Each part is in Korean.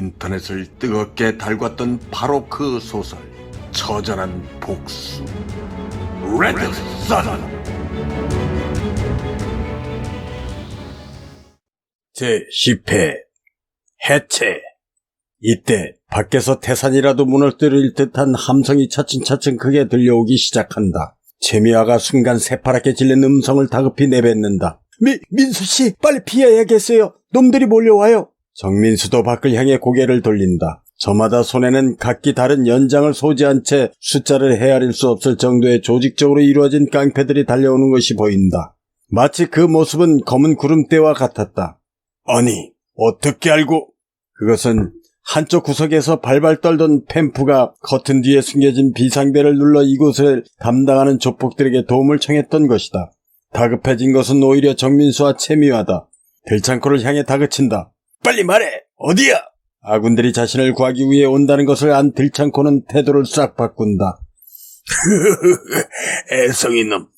인터넷을 뜨겁게 달궜던 바로 그 소설 처절한 복수 레드선 제10회 해체. 이때 밖에서 태산이라도 무너뜨릴 듯한 함성이 차츰차츰 크게 들려오기 시작한다. 채미화가 순간 새파랗게 질린 음성을 다급히 내뱉는다. 민수씨, 빨리 피해야겠어요. 놈들이 몰려와요. 정민수도 밖을 향해 고개를 돌린다. 저마다 손에는 각기 다른 연장을 소지한 채 숫자를 헤아릴 수 없을 정도의 조직적으로 이루어진 깡패들이 달려오는 것이 보인다. 마치 그 모습은 검은 구름대와 같았다. 아니, 어떻게 알고? 그것은 한쪽 구석에서 발발 떨던 팸프가 커튼 뒤에 숨겨진 비상벨을 눌러 이곳을 담당하는 조폭들에게 도움을 청했던 것이다. 다급해진 것은 오히려 정민수와 채미화다. 들창코를 향해 다그친다. 빨리 말해! 어디야? 아군들이 자신을 구하기 위해 온다는 것을 안 들창코는 태도를 싹 바꾼다. 애성이놈,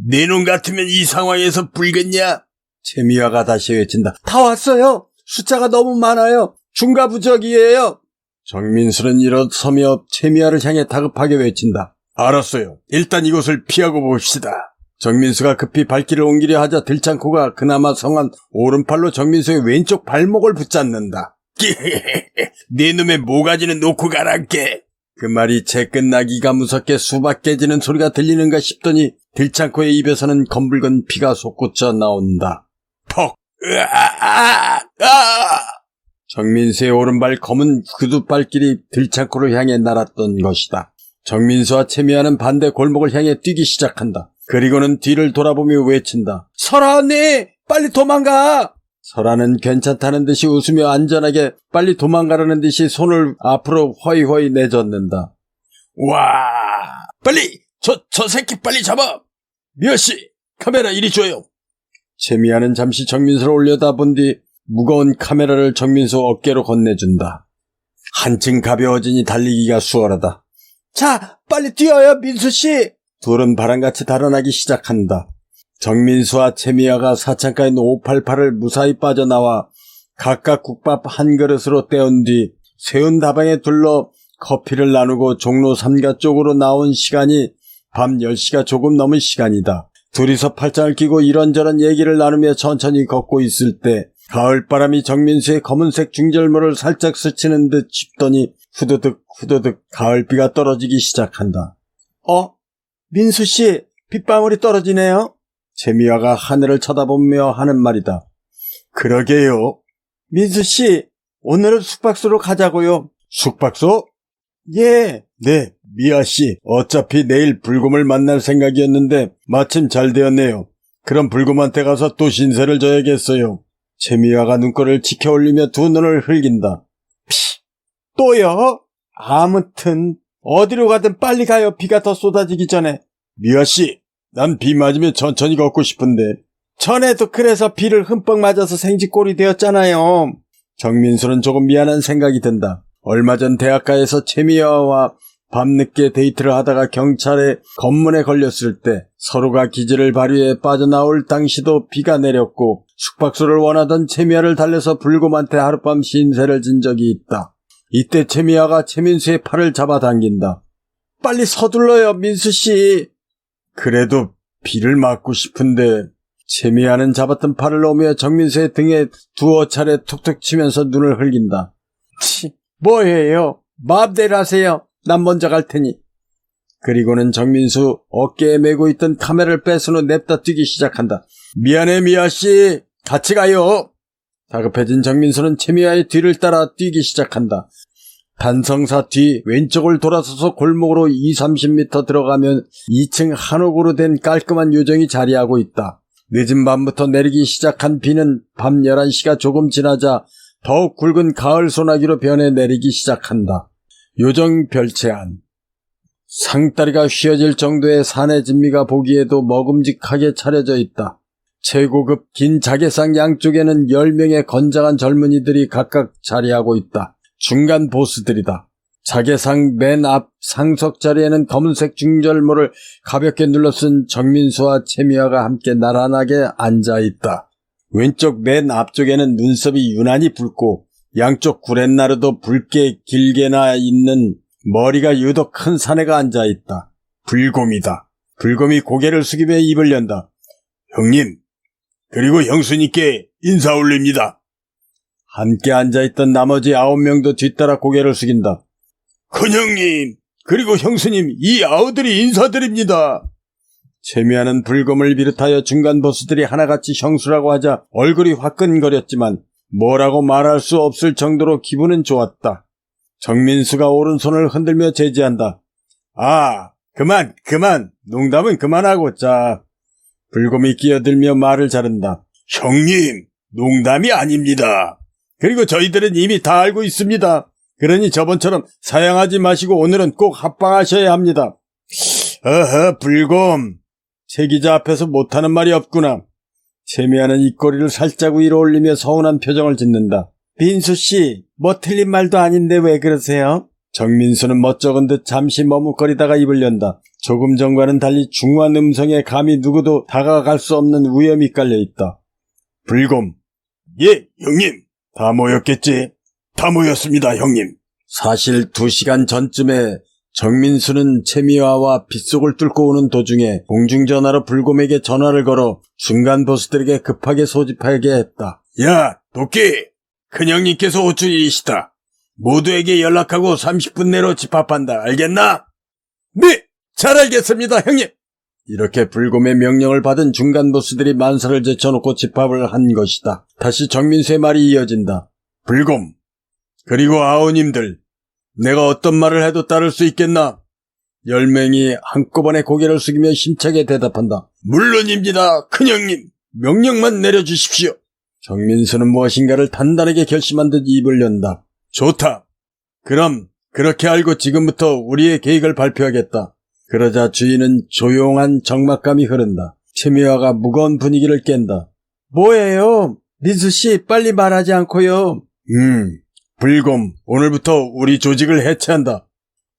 네 놈 같으면 이 상황에서 불겠냐? 채미화가 다시 외친다. 다 왔어요! 숫자가 너무 많아요! 중과부적이에요! 정민수는 일어서며 채미화를 향해 다급하게 외친다. 알았어요. 일단 이곳을 피하고 봅시다. 정민수가 급히 발길을 옮기려 하자 들창코가 그나마 성한 오른팔로 정민수의 왼쪽 발목을 붙잡는다. 네 놈의 모가지는 놓고 가란께. 그 말이 채 끝나기가 무섭게 수박 깨지는 소리가 들리는가 싶더니 들창코의 입에서는 검붉은 피가 솟구쳐 나온다. 퍽! 정민수의 오른발 검은 구두발길이 들창코를 향해 날았던 것이다. 정민수와 채미화는 반대 골목을 향해 뛰기 시작한다. 그리고는 뒤를 돌아보며 외친다. 설아 언니! 빨리 도망가! 설아는 괜찮다는 듯이 웃으며 안전하게 빨리 도망가라는 듯이 손을 앞으로 허이허이 내젓는다. 와! 빨리! 저 새끼 빨리 잡아! 미화씨! 카메라 이리 줘요! 채미화는 잠시 정민수를 올려다본 뒤 무거운 카메라를 정민수 어깨로 건네준다. 한층 가벼워지니 달리기가 수월하다. 자, 빨리 뛰어요, 민수씨! 둘은 바람같이 달아나기 시작한다. 정민수와 채미화가 사창가인 588을 무사히 빠져나와 각각 국밥 한 그릇으로 때운 뒤 세운 다방에 둘러 커피를 나누고 종로 3가 쪽으로 나온 시간이 밤 10시가 조금 넘은 시간이다. 둘이서 팔짱을 끼고 이런저런 얘기를 나누며 천천히 걷고 있을 때 가을바람이 정민수의 검은색 중절모를 살짝 스치는 듯 싶더니 후두득 후두득 가을비가 떨어지기 시작한다. 민수씨, 빗방울이 떨어지네요. 채미화가 하늘을 쳐다보며 하는 말이다. 그러게요. 민수씨, 오늘은 숙박소로 가자고요. 숙박소? 예. 네, 미아씨, 어차피 내일 불곰을 만날 생각이었는데 마침 잘 되었네요. 그럼 불곰한테 가서 또 신세를 져야겠어요. 채미화가 눈꼬리를 치켜 올리며 두 눈을 흘긴다. 또요? 아무튼 어디로 가든 빨리 가요. 비가 더 쏟아지기 전에. 미아씨, 난 비 맞으면 천천히 걷고 싶은데. 전에도 그래서 비를 흠뻑 맞아서 생쥐꼴이 되었잖아요. 정민수는 조금 미안한 생각이 든다. 얼마 전 대학가에서 채미화와 밤늦게 데이트를 하다가 경찰에 검문에 걸렸을 때 서로가 기지를 발휘해 빠져나올 당시도 비가 내렸고 숙박소를 원하던 채미화를 달래서 불곰한테 하룻밤 신세를 진 적이 있다. 이때 채미화가 최민수의 팔을 잡아당긴다. 빨리 서둘러요, 민수씨. 그래도 비를 맞고 싶은데. 채미화는 잡았던 팔을 놓으며 정민수의 등에 두어 차례 툭툭 치면서 눈을 흘긴다. 뭐예요? 마음대로 하세요. 난 먼저 갈 테니. 그리고는 정민수 어깨에 메고 있던 카메라를 뺏은 후 냅다 뛰기 시작한다. 미안해, 미아씨. 같이 가요. 다급해진 정민수는 채미화의 뒤를 따라 뛰기 시작한다. 단성사 뒤 왼쪽을 돌아서서 골목으로 20-30m 들어가면 2층 한옥으로 된 깔끔한 요정이 자리하고 있다. 늦은 밤부터 내리기 시작한 비는 밤 11시가 조금 지나자 더욱 굵은 가을 소나기로 변해 내리기 시작한다. 요정 별채 안. 상다리가 휘어질 정도의 산의 진미가 보기에도 먹음직하게 차려져 있다. 최고급 긴 자개상 양쪽에는 10명의 건장한 젊은이들이 각각 자리하고 있다. 중간 보스들이다. 자개상 맨 앞 상석 자리에는 검은색 중절모를 가볍게 눌러쓴 정민수와 채미화가 함께 나란하게 앉아있다. 왼쪽 맨 앞쪽에는 눈썹이 유난히 붉고 양쪽 구렛나루도 붉게 길게나 있는 머리가 유독 큰 사내가 앉아있다. 불곰이다. 불곰이 고개를 숙이며 입을 연다. 형님, 그리고 형수님께 인사 올립니다. 함께 앉아있던 나머지 9명도 뒤따라 고개를 숙인다. 큰형님, 그리고 형수님, 이 아우들이 인사드립니다. 채미와는 불곰을 비롯하여 중간 보스들이 하나같이 형수라고 하자 얼굴이 화끈거렸지만 뭐라고 말할 수 없을 정도로 기분은 좋았다. 정민수가 오른손을 흔들며 제지한다. 아, 그만. 농담은 그만하고 자. 불곰이 끼어들며 말을 자른다. 형님, 농담이 아닙니다. 그리고 저희들은 이미 다 알고 있습니다. 그러니 저번처럼 사양하지 마시고 오늘은 꼭 합방하셔야 합니다. 어허, 불곰. 최 기자 앞에서 못하는 말이 없구나. 채미와는 입꼬리를 살짝 위로 올리며 서운한 표정을 짓는다. 민수씨, 뭐 틀린 말도 아닌데 왜 그러세요? 정민수는 멋쩍은 듯 잠시 머뭇거리다가 입을 연다. 조금 전과는 달리 중후한 음성에 감히 누구도 다가갈 수 없는 위험이 깔려있다. 불곰. 예, 형님. 다 모였겠지? 다 모였습니다, 형님. 사실 2시간 전쯤에 정민수는 채미와와 빗속을 뚫고 오는 도중에 공중전화로 불곰에게 전화를 걸어 중간 보스들에게 급하게 소집하게 했다. 야, 도끼! 큰형님께서 호출이시다. 모두에게 연락하고 30분 내로 집합한다. 알겠나? 네! 잘 알겠습니다, 형님! 이렇게 불곰의 명령을 받은 중간 보스들이 만사를 제쳐놓고 집합을 한 것이다. 다시 정민수의 말이 이어진다. 불곰, 그리고 아우님들, 내가 어떤 말을 해도 따를 수 있겠나? 10명이 한꺼번에 고개를 숙이며 힘차게 대답한다. 물론입니다, 큰형님. 명령만 내려주십시오. 정민수는 무엇인가를 단단하게 결심한 듯 입을 연다. 좋다. 그럼 그렇게 알고 지금부터 우리의 계획을 발표하겠다. 그러자 주인은 조용한 적막감이 흐른다. 채미와가 무거운 분위기를 깬다. 뭐예요? 민수씨, 빨리 말하지 않고요. 불곰, 오늘부터 우리 조직을 해체한다.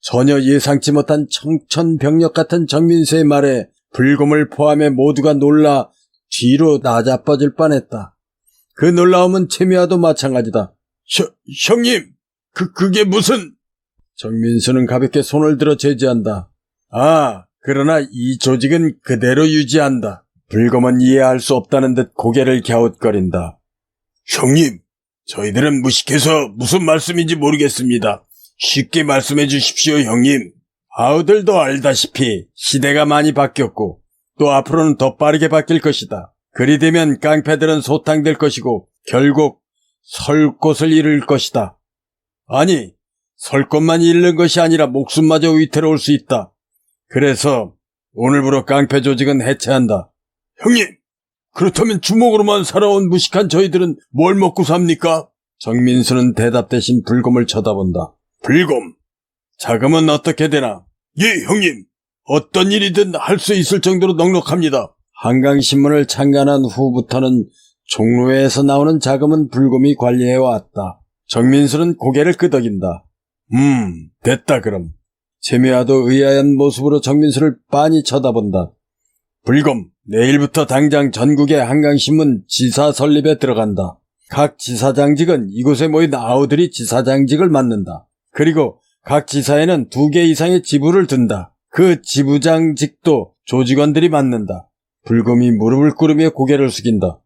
전혀 예상치 못한 청천벽력 같은 정민수의 말에 불곰을 포함해 모두가 놀라 뒤로 나자빠질 뻔했다. 그 놀라움은 채미와도 마찬가지다. 형님, 그게 무슨... 정민수는 가볍게 손을 들어 제지한다. 아, 그러나 이 조직은 그대로 유지한다. 불곰은 이해할 수 없다는 듯 고개를 갸웃거린다. 형님, 저희들은 무식해서 무슨 말씀인지 모르겠습니다. 쉽게 말씀해 주십시오, 형님. 아우들도 알다시피 시대가 많이 바뀌었고 또 앞으로는 더 빠르게 바뀔 것이다. 그리 되면 깡패들은 소탕될 것이고 결국 설 곳을 잃을 것이다. 아니, 설 곳만 잃는 것이 아니라 목숨마저 위태로울 수 있다. 그래서 오늘부로 깡패 조직은 해체한다. 형님, 그렇다면 주먹으로만 살아온 무식한 저희들은 뭘 먹고 삽니까? 정민수는 대답 대신 불곰을 쳐다본다. 불곰, 자금은 어떻게 되나? 예, 형님. 어떤 일이든 할 수 있을 정도로 넉넉합니다. 한강신문을 창간한 후부터는 종로에서 나오는 자금은 불곰이 관리해왔다. 정민수는 고개를 끄덕인다. 됐다 그럼. 채미와도 의아한 모습으로 정민수를 빤히 쳐다본다. 불곰, 내일부터 당장 전국의 한강신문 지사 설립에 들어간다. 각 지사장직은 이곳에 모인 아우들이 지사장직을 맡는다. 그리고 각 지사에는 2개 이상의 지부를 둔다. 그 지부장직도 조직원들이 맡는다. 불곰이 무릎을 꿇으며 고개를 숙인다.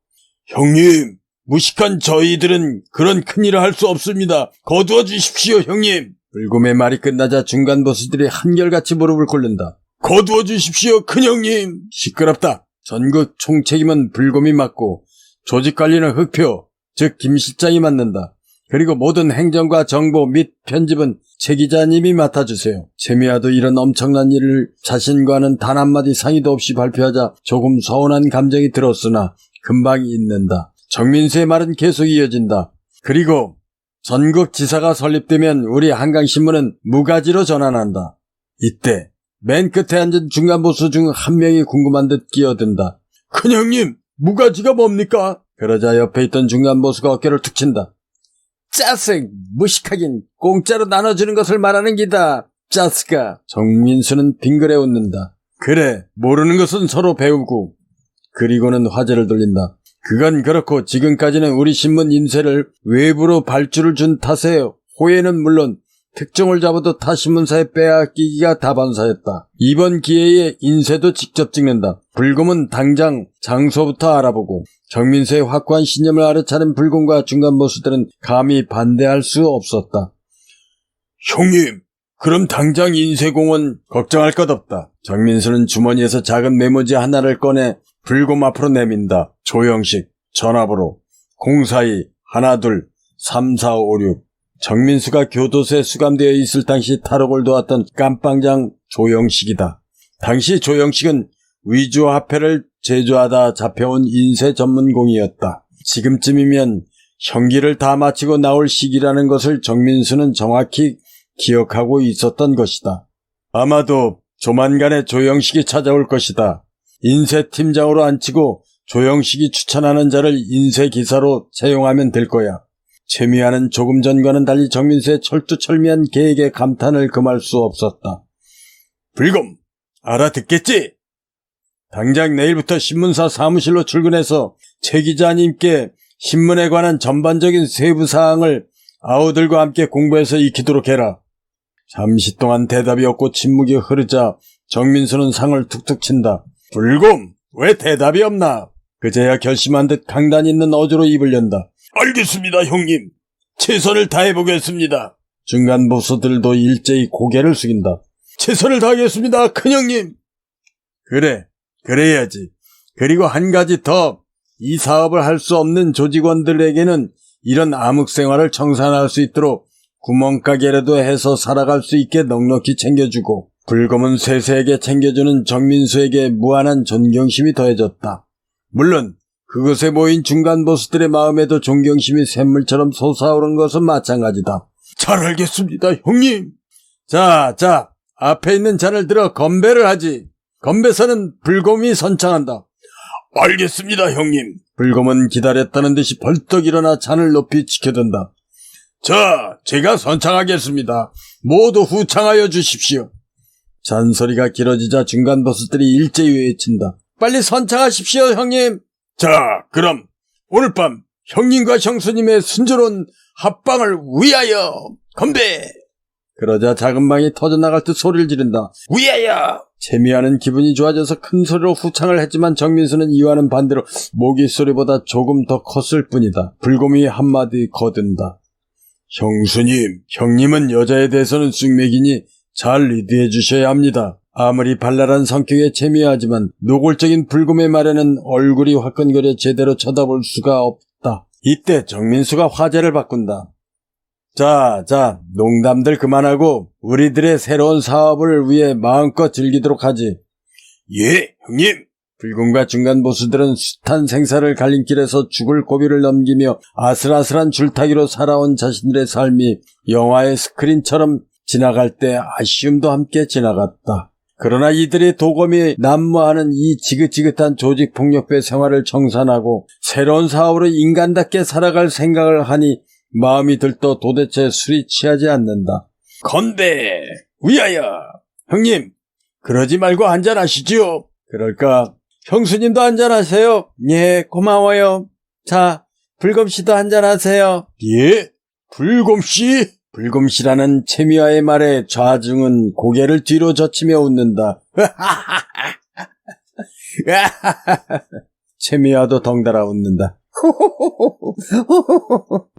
형님, 무식한 저희들은 그런 큰일을 할 수 없습니다. 거두어 주십시오, 형님. 불곰의 말이 끝나자 중간 보스들이 한결같이 무릎을 꿇는다. 거두어 주십시오, 큰형님. 시끄럽다. 전국 총책임은 불곰이 맡고 조직관리는 흑표, 즉 김 실장이 맡는다. 그리고 모든 행정과 정보 및 편집은 최 기자님이 맡아주세요. 채미와도 이런 엄청난 일을 자신과는 단 한마디 상의도 없이 발표하자 조금 서운한 감정이 들었으나 금방 잊는다. 정민수의 말은 계속 이어진다. 그리고 전국 지사가 설립되면 우리 한강신문은 무가지로 전환한다. 이때 맨 끝에 앉은 중간 보수 중 한 명이 궁금한 듯 끼어든다. 큰형님, 무가지가 뭡니까? 그러자 옆에 있던 중간 보수가 어깨를 툭 친다. 짜식, 무식하긴 공짜로 나눠주는 것을 말하는 기다. 짜스가. 정민수는 빙그레 웃는다. 그래, 모르는 것은 서로 배우고. 그리고는 화제를 돌린다. 그건 그렇고 지금까지는 우리 신문 인쇄를 외부로 발주를 준 탓에 호혜는 물론 특종을 잡아도 타 신문사에 빼앗기기가 다반사였다. 이번 기회에 인쇄도 직접 찍는다. 불곰은 당장 장소부터 알아보고 정민수의 확고한 신념을 알아차린 불곰과 중간보수들은 감히 반대할 수 없었다. 형님, 그럼 당장 인쇄공은 걱정할 것 없다. 정민수는 주머니에서 작은 메모지 하나를 꺼내 불곰 앞으로 내민다. 조영식, 전화번호 042-12-3456. 정민수가 교도소에 수감되어 있을 당시 탈옥을 도왔던 깜빵장 조영식이다. 당시 조영식은 위주화폐를 제조하다 잡혀온 인쇄 전문공이었다. 지금쯤이면 형기를 다 마치고 나올 시기라는 것을 정민수는 정확히 기억하고 있었던 것이다. 아마도 조만간에 조영식이 찾아올 것이다. 인쇄팀장으로 앉히고 조영식이 추천하는 자를 인쇄기사로 채용하면 될 거야. 최미아는 조금 전과는 달리 정민수의 철두철미한 계획에 감탄을 금할 수 없었다. 불곰, 알아듣겠지? 당장 내일부터 신문사 사무실로 출근해서 최 기자님께 신문에 관한 전반적인 세부사항을 아우들과 함께 공부해서 익히도록 해라. 잠시 동안 대답이 없고 침묵이 흐르자 정민수는 상을 툭툭 친다. 불곰, 왜 대답이 없나? 그제야 결심한 듯 강단 있는 어조로 입을 연다. 알겠습니다, 형님. 최선을 다해보겠습니다. 중간 보수들도 일제히 고개를 숙인다. 최선을 다하겠습니다, 큰형님. 그래, 그래야지. 그리고 한 가지 더. 이 사업을 할 수 없는 조직원들에게는 이런 암흑생활을 청산할 수 있도록 구멍가게라도 해서 살아갈 수 있게 넉넉히 챙겨주고, 불검은 세세하게 챙겨주는 정민수에게 무한한 존경심이 더해졌다. 물론 그곳에 모인 중간 보수들의 마음에도 존경심이 샘물처럼 솟아오른 것은 마찬가지다. 잘 알겠습니다, 형님. 자, 앞에 있는 잔을 들어 건배를 하지. 건배사는 불곰이 선창한다. 알겠습니다, 형님. 불곰은 기다렸다는 듯이 벌떡 일어나 잔을 높이 지켜든다. 자, 제가 선창하겠습니다. 모두 후창하여 주십시오. 잔소리가 길어지자 중간 보수들이 일제히 외친다. 빨리 선창하십시오, 형님. 자, 그럼 오늘 밤 형님과 형수님의 순조로운 합방을 위하여 건배! 그러자 작은 방이 터져나갈 듯 소리를 지른다. 위하여! 채미아는 기분이 좋아져서 큰 소리로 후창을 했지만 정민수는 이와는 반대로 모기 소리보다 조금 더 컸을 뿐이다. 불곰이 한마디 거둔다. 형수님, 형님은 여자에 대해서는 쑥맥이니 잘 리드해 주셔야 합니다. 아무리 발랄한 성격의 채미하지만 노골적인 불곰의 말에는 얼굴이 화끈거려 제대로 쳐다볼 수가 없다. 이때 정민수가 화제를 바꾼다. 자, 농담들 그만하고 우리들의 새로운 사업을 위해 마음껏 즐기도록 하지. 예, 형님. 불곰과 중간 보수들은 숱한 생사를 갈림길에서 죽을 고비를 넘기며 아슬아슬한 줄타기로 살아온 자신들의 삶이 영화의 스크린처럼 지나갈 때 아쉬움도 함께 지나갔다. 그러나 이들의 도검이 난무하는 이 지긋지긋한 조직폭력배 생활을 청산하고 새로운 사업으로 인간답게 살아갈 생각을 하니 마음이 들떠 도대체 술이 취하지 않는다. 건배! 위하여! 형님, 그러지 말고 한잔하시지요. 그럴까? 형수님도 한잔하세요. 예, 고마워요. 자, 불곰씨도 한잔하세요. 예? 불곰씨? 불곰씨라는 채미와의 말에 좌중은 고개를 뒤로 젖히며 웃는다. 채미와도 덩달아 웃는다.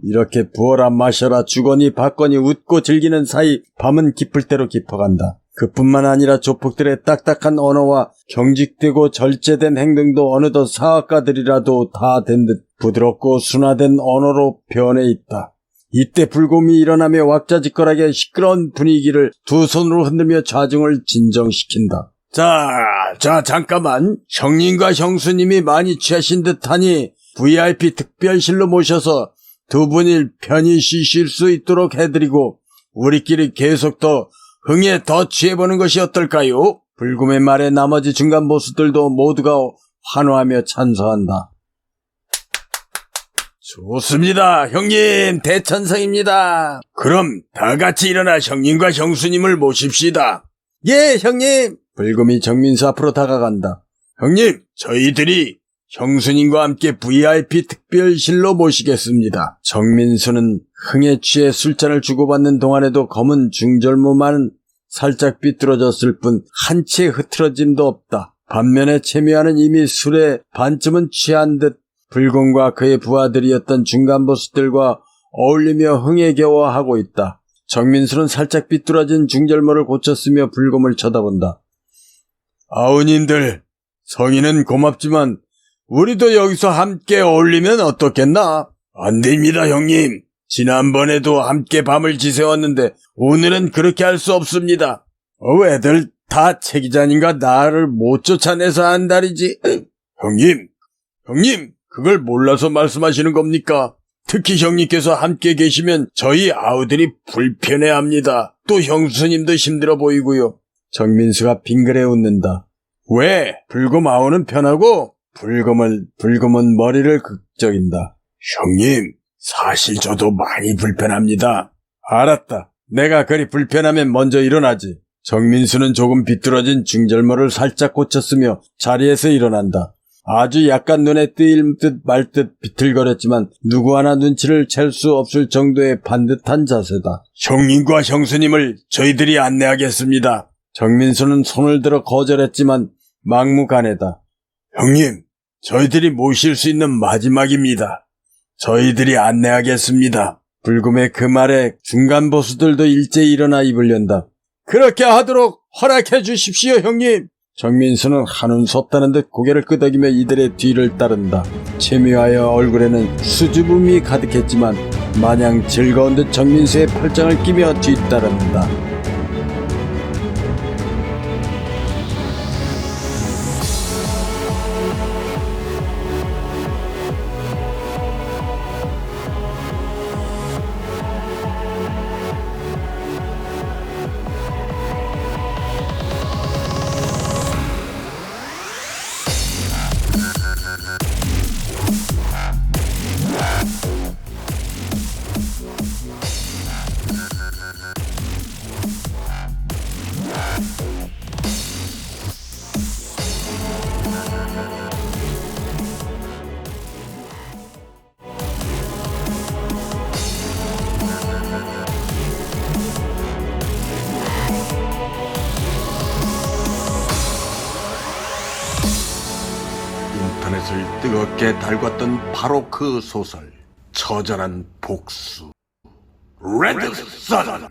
이렇게 부어라 마셔라 주거니 받거니 웃고 즐기는 사이 밤은 깊을 대로 깊어간다. 그뿐만 아니라 조폭들의 딱딱한 언어와 경직되고 절제된 행동도 어느덧 사학가들이라도 다 된 듯 부드럽고 순화된 언어로 변해 있다. 이때 불곰이 일어나며 왁자지껄하게 시끄러운 분위기를 두 손으로 흔들며 좌중을 진정시킨다. 자, 잠깐만. 형님과 형수님이 많이 취하신 듯하니 VIP 특별실로 모셔서 두 분이 편히 쉬실 수 있도록 해드리고 우리끼리 계속 더 흥에 더 취해보는 것이 어떨까요? 불금의 말에 나머지 중간 보수들도 모두가 환호하며 찬성한다. 좋습니다, 형님. 대찬성입니다. 그럼 다 같이 일어나 형님과 형수님을 모십시다. 예, 형님. 불금이 정민수 앞으로 다가간다. 형님, 저희들이 형수님과 함께 VIP 특별실로 모시겠습니다. 정민수는 흥에 취해 술잔을 주고받는 동안에도 검은 중절모만 살짝 삐뚤어졌을 뿐 한치의 흐트러짐도 없다. 반면에 채미와는 이미 술에 반쯤은 취한 듯 불곰과 그의 부하들이었던 중간보스들과 어울리며 흥에 겨워하고 있다. 정민수는 살짝 삐뚤어진 중절모를 고쳤으며 불곰을 쳐다본다. 아우님들, 성인은 고맙지만 우리도 여기서 함께 어울리면 어떻겠나? 안 됩니다, 형님. 지난번에도 함께 밤을 지새웠는데 오늘은 그렇게 할 수 없습니다. 왜들 다 최 기자님과 나를 못 쫓아내서 한다리지? 형님, 그걸 몰라서 말씀하시는 겁니까? 특히 형님께서 함께 계시면 저희 아우들이 불편해합니다. 또 형수님도 힘들어 보이고요. 정민수가 빙그레 웃는다. 왜? 불곰 아우는 편하고? 불곰은 머리를 극적인다. 형님, 사실 저도 많이 불편합니다. 알았다. 내가 그리 불편하면 먼저 일어나지. 정민수는 조금 비뚤어진 중절모를 살짝 고쳤으며 자리에서 일어난다. 아주 약간 눈에 띄일 듯 말 듯 비틀거렸지만 누구 하나 눈치를 챌 수 없을 정도의 반듯한 자세다. 형님과 형수님을 저희들이 안내하겠습니다. 정민수는 손을 들어 거절했지만 막무가내다. 형님, 저희들이 모실 수 있는 마지막입니다. 저희들이 안내하겠습니다. 불금의 그 말에 중간 보수들도 일제히 일어나 입을 연다. 그렇게 하도록 허락해 주십시오, 형님. 정민수는 한눈 섰다는 듯 고개를 끄덕이며 이들의 뒤를 따른다. 채미와의 얼굴에는 수줍음이 가득했지만 마냥 즐거운 듯 정민수의 팔짱을 끼며 뒤따른다. 인터넷을 뜨겁게 달궜던 바로 그 소설, 처절한 복수, 레드선.